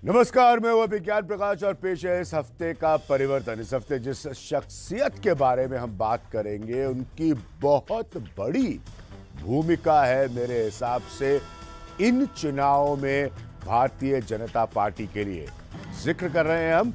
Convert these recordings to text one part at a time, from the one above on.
नमस्कार, मैं हूं विज्ञान प्रकाश और पेश है इस हफ्ते का परिवर्तन। इस हफ्ते जिस शख्सियत के बारे में हम बात करेंगे उनकी बहुत बड़ी भूमिका है मेरे हिसाब से इन चुनावों में भारतीय जनता पार्टी के लिए। जिक्र कर रहे हैं हम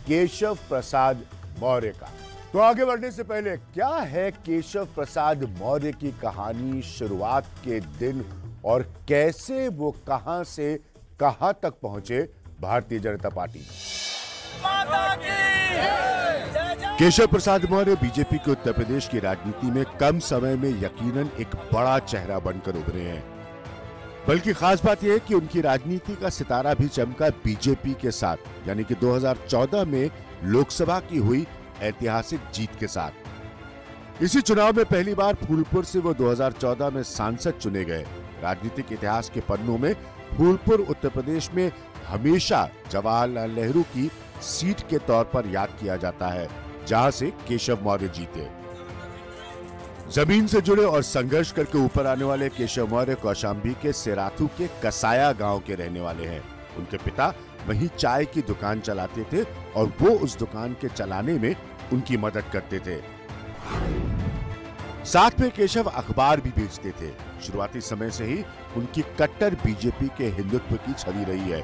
केशव प्रसाद मौर्य का। तो आगे बढ़ने से पहले, क्या है केशव प्रसाद मौर्य की कहानी, शुरुआत के दिन और कैसे वो कहां से कहां तक पहुंचे भारतीय जनता पार्टी। केशव प्रसाद मौर्य बीजेपी के उत्तर प्रदेश की राजनीति में कम समय में यकीनन एक बड़ा चेहरा बनकर उभरे हैं। बल्कि खास बात यह है कि उनकी राजनीति का सितारा भी चमका बीजेपी के साथ, यानी कि 2014 में लोकसभा की हुई ऐतिहासिक जीत के साथ। इसी चुनाव में पहली बार फूलपुर से वो 2014 में सांसद चुने गए। राजनीतिक इतिहास के पन्नों में फूलपुर उत्तर प्रदेश में हमेशा जवाहरलाल नेहरू की सीट के तौर पर याद किया जाता है, जहां से केशव मौर्य जीते। जमीन से जुड़े और संघर्ष करके ऊपर आने वाले केशव मौर्य कौशाम्बी के सेराथू के कसाया गांव के रहने वाले हैं। उनके पिता वहीं चाय की दुकान चलाते थे और वो उस दुकान के चलाने में उनकी मदद करते थे। साथ में केशव अखबार भी बेचते थे। शुरुआती समय से ही उनकी कट्टर बीजेपी के हिंदुत्व की छवि रही है।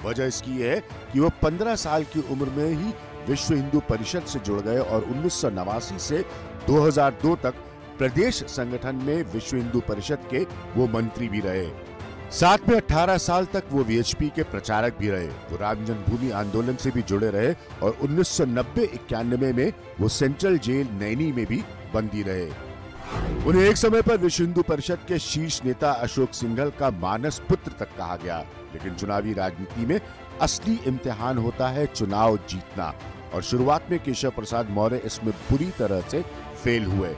वजह इसकी है कि वो 15 साल की उम्र में ही विश्व हिंदू परिषद से जुड़ गए और 1989 से 2002 तक प्रदेश संगठन में विश्व हिंदू परिषद के वो मंत्री भी रहे। साथ में 18 साल तक वो वीएचपी के प्रचारक भी रहे। वो राम जन्मभूमि आंदोलन से भी जुड़े रहे और 1990-91 में वो सेंट्रल जेल नैनी में भी बंदी रहे। उन्हें एक समय पर विश्व हिंदू परिषद के शीर्ष नेता अशोक सिंघल का मानस पुत्र तक कहा गया। लेकिन चुनावी राजनीति में असली इम्तिहान होता है चुनाव जीतना, और शुरुआत में केशव प्रसाद मौर्य इसमें बुरी तरह से फेल हुए।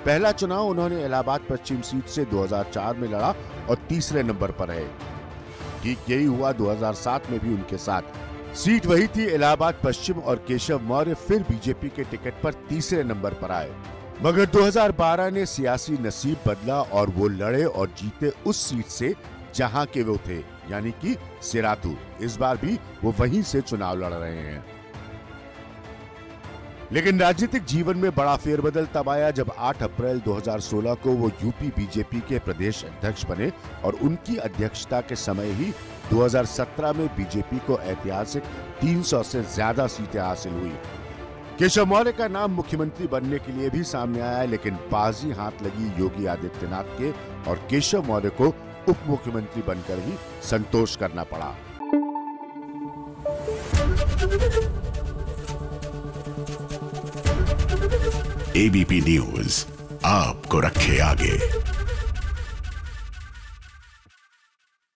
पहला चुनाव उन्होंने इलाहाबाद पश्चिम सीट से 2004 में लड़ा और तीसरे नंबर पर है। ठीक यही हुआ 2007 में भी उनके साथ। सीट वही थी इलाहाबाद पश्चिम और केशव मौर्य फिर बीजेपी के टिकट पर तीसरे नंबर पर आए। मगर 2012 ने सियासी नसीब बदला और वो लड़े और जीते उस सीट से जहां के वो थे, यानी कि सेराथू। इस बार भी वो वहीं से चुनाव लड़ रहे हैं। लेकिन राजनीतिक जीवन में बड़ा फेरबदल तब आया जब 8 अप्रैल 2016 को वो यूपी बीजेपी के प्रदेश अध्यक्ष बने और उनकी अध्यक्षता के समय ही 2017 में बीजेपी को ऐतिहासिक 300 से ज्यादा सीटें हासिल हुई। केशव मौर्य का नाम मुख्यमंत्री बनने के लिए भी सामने आया, लेकिन बाजी हाथ लगी योगी आदित्यनाथ के और केशव मौर्य को उप मुख्यमंत्री बनकर ही संतोष करना पड़ा। एबीपी न्यूज आपको रखे आगे।